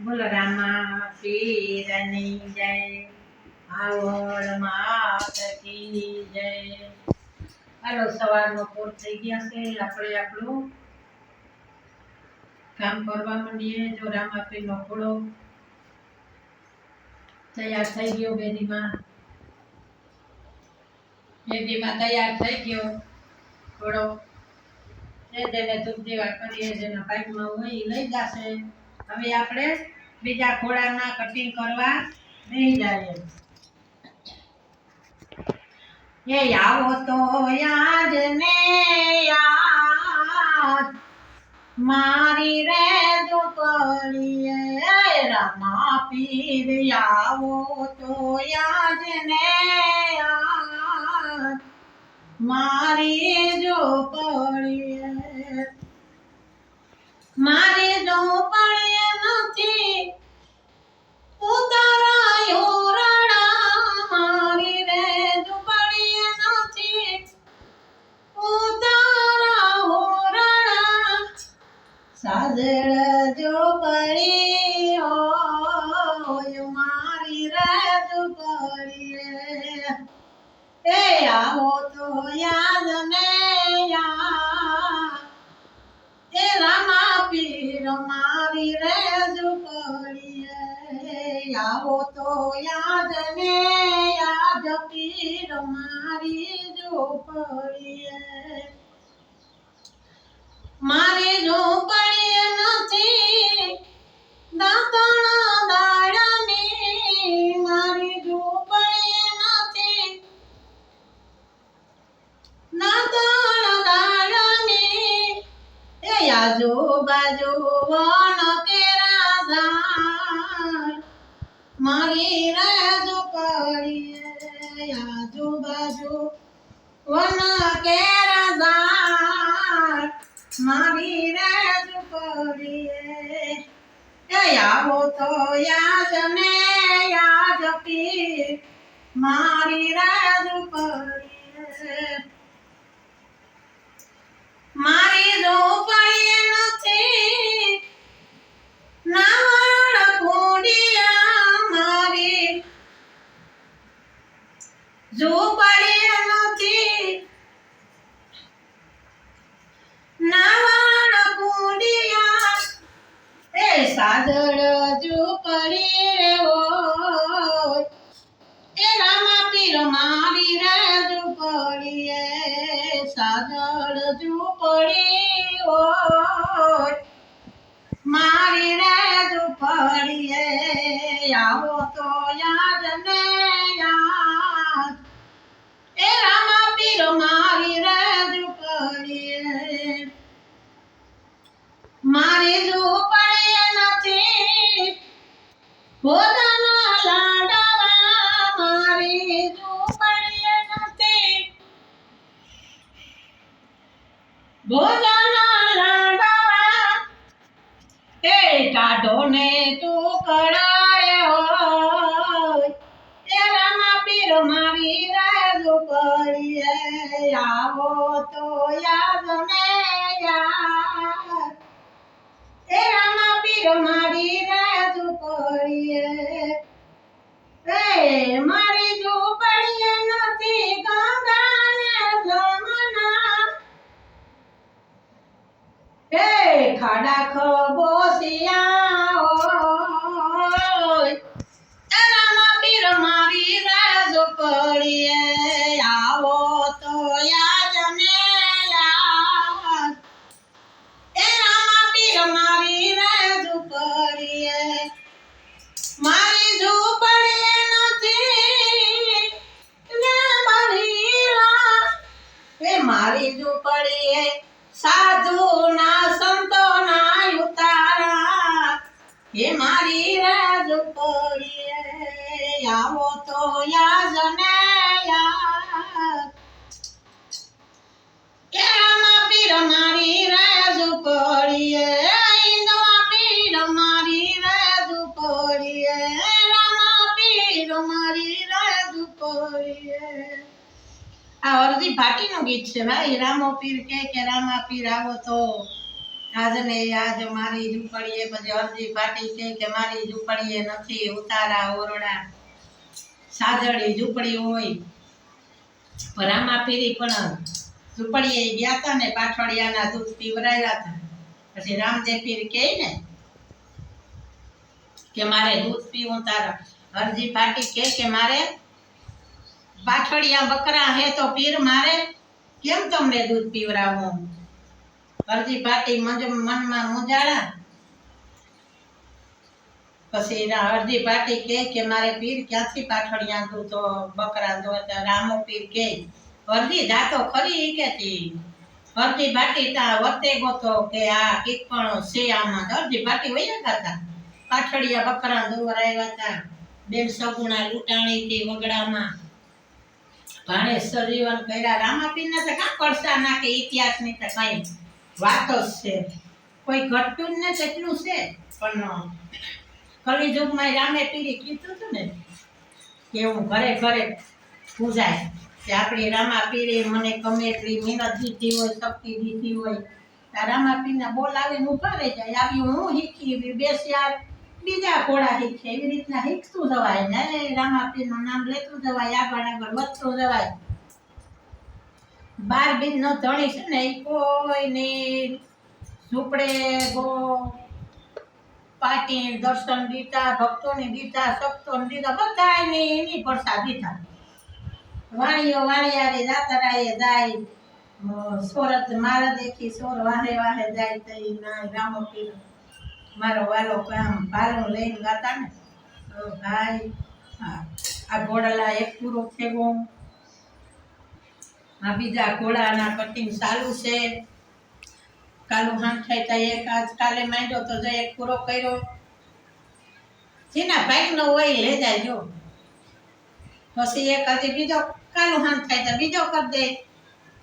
બોલો રામા પીરની જય, આવડ માત કી જય. હાલો, સવારનો પોર થઈ ગયા છે. આપણે આપણું કામ કરવા માંડીએ. જો રામા પીરનો ઘોડો તૈયાર થઈ ગયો. બેદીમાં તૈયાર થઈ ગયો ઘોડો. જેને દૂધ દેવા કરીએ, જેના પાઇપમાં હોય એ લઈ જશે. હવે આપણે બીજા ઘોડાના કટિંગ કરવા નહીં જાય. એ આવો તો યાદ ને યાદ મારી રે ઝૂંપડીએ. રામા પીર આવો તો યાદ ને યાદ મારી ઝૂંપડીએ. મારી ઝૂંપડીએ નથી ઉતારાયો રણા. મારી રે ઝૂંપડીએ નથી ઉતારાયો રણા. સાજળ ઝૂંપડી હોય મારી રે ઝૂંપડીએ. એ આવો તો યાદ ને યાદ એ રામા પીર મારી રે ઝૂંપડીએ. આવો તો યાદ ને યાદ પીર મારી ઝૂંપડીએ. મારી ઝૂંપડીએ નથી દાંતણા દાડાની. મારી ઝૂંપડીએ નથી દાંતણા દાડાની. એ આજુબાજુ વન કેરા ઝાડ મારી રે ઝૂંપડીએ. આજુબાજુ વન કેરા ઝાડ મારી રે ઝૂંપડીએ. એ આવો તો યાદ ને યાદ પીર મારી રે ઝૂંપડીએ. મારી ઝૂંપડીએ નથી નાવડ કુંડિયા. મારી ઝૂંપડીએ નથી નાવડ કુંડિયા. એ સાદળ ઝૂંપડી રે હોય એ રામા પીર મારી રે ઝૂંપડીએ. સાદળ ઝૂંપડી હોય મારી રે ઝૂંપડીએ. આવો તો યાદ ને યાદ એ રામા પીર મારી રે ઝૂંપડીએ. મારી ઝૂંપડીએ નથી ભોજાના લાડવા. મારી ઝૂંપડીએ નથી ભોજાના લાડવા. એ ટાઢો ને તું કડાય હોય એ રામા પીર મારી રે ઝૂંપડીએ. આવો તો યાદ ને યાદ એ રામા પીર મારી રે ઝૂંપડીએ. એ મારી ઝૂંપડીએ નથી ગંગા ને જમના. એ ખાડા ખબોસિયા હોય એ રામા પીર મારી રે ઝૂંપડીએ. આવો તો યાદ ને યાદ એ રામા પીર મારી રે ઝૂંપડીએ. મારી ઝૂંપડીએ નથી બઢીલા. એ મારી ઝૂંપડીએ સાધુ ના સંતો ના ઉતારા. એ મારી રે ઝૂંપડીએ. આવો તો યાદ ને યાદ એ રામા પીર મારી રે ઝૂંપડીએ. ઈંદવા પીર મારી રે ઝૂંપડીએ. રામા પીર મારી રે ઝૂંપડીએ. આ અરજી ભાટીનું ગીત છે ભાઈ. રામો પીર કે રામા પીર આવો તો આજ મારી ઝૂંપડીએ પછી અરજી પાટી કે મારી ઝૂંપડીએ નથી ઉતારા ઓરડા સાજળી ઝૂંપડી હોય રામાપીરી પણ ઝૂંપડીએ ગયા હતા ને પાછળિયાના દૂધ પીવરાવ્યા હતા પછી રામદેવ પીર કહે ને કે મારે દૂધ પીવું તારા અરજી પાટી કે મારે પાછળિયા બકરા હે તો પીર મારે કેમ તમને દૂધ પીવરાવું અરજી પાટી મનમાં મૂંઝાણા પછી અરજી પાટી કે મારે પીર ક્યાંથી પાછળિયા તું તો બકરા તો રામો પીર કે અરજી જાતો ખરી કે અરજી પાટી તા વર્તે ગોતો કે આ કીક પણ છે આમાં અરજી પાટી વયા હતા પાછળિયા બકરા દોરાવ્યા હતા બેન સગુણા લૂંટાણી થી વગડામાં ભાણે સજીવન કર્યા રામાપીર ને તો કાં પડસા નાખે ઇતિહાસ ની તો કઈ વાતો જ છે કોઈ ઘટતું જ ને એટલું છે પણ કલિયુગમાં રામે પીરી કીધું હતું ને કે હું ઘરે ઘરે પૂજાય કે આપણી રામાપીરે મને ગમે એટલી મહેનત દીધી હોય શક્તિ દીધી હોય રામાપીરના બોલ આવીને ઉભા રહી જાય આવી હું શીખી બેસ્યા બીજા ઘોડા શીખે એવી રીતના શીખતું જવાય ને રામાપીરનું નામ લેતું જવાય આગળ આગળ વધતું જવાય 12 બીજનો ધણી છે ને એ કોઈની ઝૂંપડે ગો પાટી દર્શન દીધા ભક્તોને દીધા સક્તોને દીધા બધા એની પ્રસાદ દીધા વાણીઓ વાણિયારે જાતરાએ જાય સોરત મારા દેખી સોર વાહે વાહે જાય તઈ ના રામપીર મારો વાલો કામ ભાલો લઈને ગાતા ને તો ભાઈ આ ઘોડાલા એક પૂરો થયો આ બીજા ઘોડાના કટિંગ ચાલુ છે કાલુ હાથ થાય એક આજ કાલે માંડ્યો તો જો એક પૂરો કર્યો જેના ભાઈ નો હોય લે જાય પછી એક હજી બીજો કાલુ હાથ થાય તો બીજો કરી દે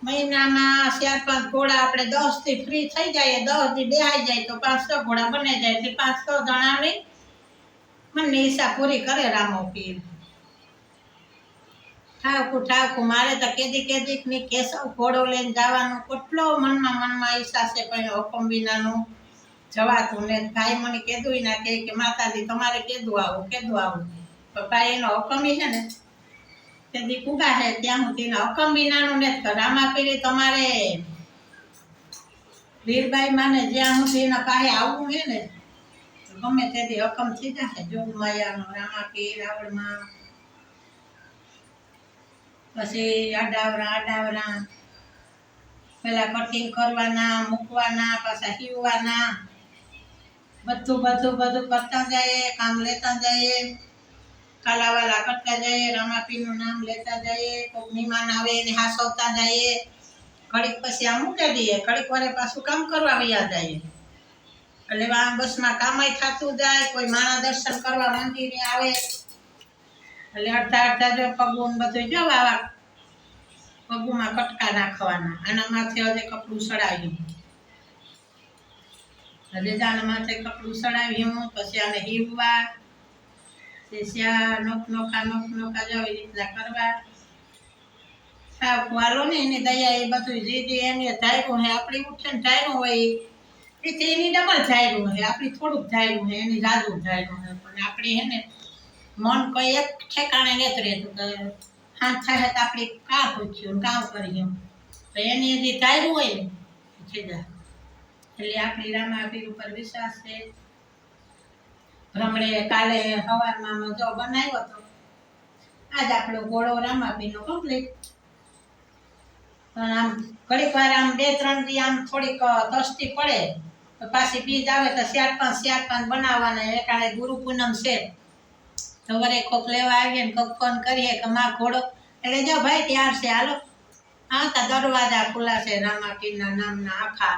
મહિનામાં 4-5 ઘોડા આપણે 10 થી ફ્રી થઈ જાય 10 થી બેહાઈ જાય તો 500 ઘોડા બને જાય એટલે 500 જણાની મને હિસાબ પૂરી કરે રામો પીર ઠાકું મારે તો કેદી ની કેશવ ઘોડો લઈને જવાનું કેટલો મનમાં ઈચ્છા છે પણ હુકમ વિનાનું જવાતું ને ભાઈ મને કીધું ના કે માતાજી તમારે કેદું આવું પપ્પા એનો હુકમ છે ને તેદી કુગા છે ત્યાં હું તેના હુકમ વિનાનું ને રામાપીરે તમારે વીરબાઈ માને જ્યાં હું તેના પાસે આવવું છે ને ગમે તેથી હુકમ થઈ જશે જોગમાયાનો રામાપીર આવડમાં પછી આડાવરા પેલા કટિંગ કરવાના મૂકવાના પાછા સીવવાના બધું કરતા જઈએ કામ લેતા જઈએ કાલાવાલા કરતા જઈએ રામાપીરનું નામ લેતા જઈએ કોઈક મહેમાન આવે એને હાસવતા જઈએ ઘડીક પછી આ મૂકી દઈએ ઘડીક વારે પાછું કામ કરવા વયા જઈએ એટલે આ બસમાં કામય થતું જાય કોઈ માણા દર્શન કરવા મંદિરે આવે એટલે અડધા જો પગું બધું જો આવા પગુમાં કટકા નાખવાના આના માથે હવે કપડું સડાવ્યું આના માથે કપડું સડાવ્યું પછી આને હીવવા નોખા જો એવી રીતના કરવા વાલો ને એની દયા એ બધું જે એને ધાર્યું હે આપણી ઉઠે ને ધાર્યું હોય એની ડબલ ધાર્યું હે આપણી થોડુંક ધાર્યું હે એની જાજુ ધાર્યું હે પણ આપણી હે ને મન કોઈ એક ઠેકાણે નથી રહેતું કે હાથ થાય તો આપણે કાં પૂછ્યું કામ કર્યું તો એની જે ધાર્યું હોય ને છેદા એટલે આપણી રામાપીર ઉપર વિશ્વાસ છે ભ્રમણે કાલે સવારમાં જો બનાવ્યો હતો આજ આપણો ઘોડો રામાપીરનો કમ્પ્લીટ પણ આમ ઘડીક વાર આમ 2-3 દી આમ થોડીક તસ્તી પડે તો પાછી બીજ આવે તો 4-5 બનાવવાના એકાણે ગુરુ પૂનમ છે તો વરે કોક લેવા આવીએ ને કોક ફોન કરીએ કે માં ઘોડો એટલે જો ભાઈ ત્યાર છે હાલો હા તો દરવાજા ખુલ્લા છે રામાપીરના નામના આખા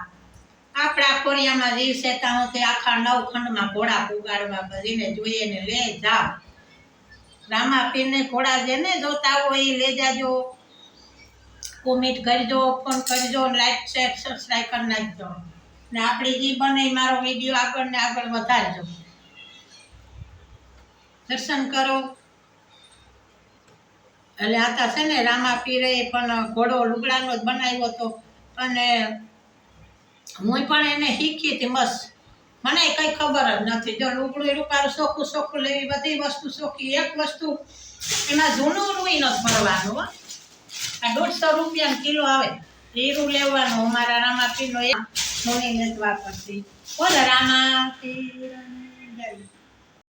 આપણા ખોરિયામાં જીવ છે ત્યાં તે આખા 9 ખંડમાં ઘોડા પુગાડવા બધાને જોઈએ ને લે જાઓ રામાપીરને ઘોડા જેને જોતા હોય એ લઈ જાજો કોમેન્ટ કરજો ફોન કરજો લાઈક શેર સબસ્ક્રાઈબ કરી નાખજો ને આપણી જે બને મારો વિડીયો આગળ ને આગળ વધારજો દર્શન કરો એટલે આતા છે ને રામાપીરે પણ ઘોડો લુગડાનો જ બનાવ્યો હતો અને હું પણ એને શીખી હતી મસ્ત. મને કઈ ખબર જ નથી. જો લુગડું રૂપારું ચોખ્ખું ચોખ્ખું લેવી, બધી વસ્તુ ચોખ્ખી. એક વસ્તુ એમાં જૂનું રૂઈ નથી ભરવાનું હો. આ 150 રૂપિયાનો કિલો આવે હીરું લેવાનું. અમારા રામાપીરનો એક સોની નથી વાપરતી. બોલો રામાપીર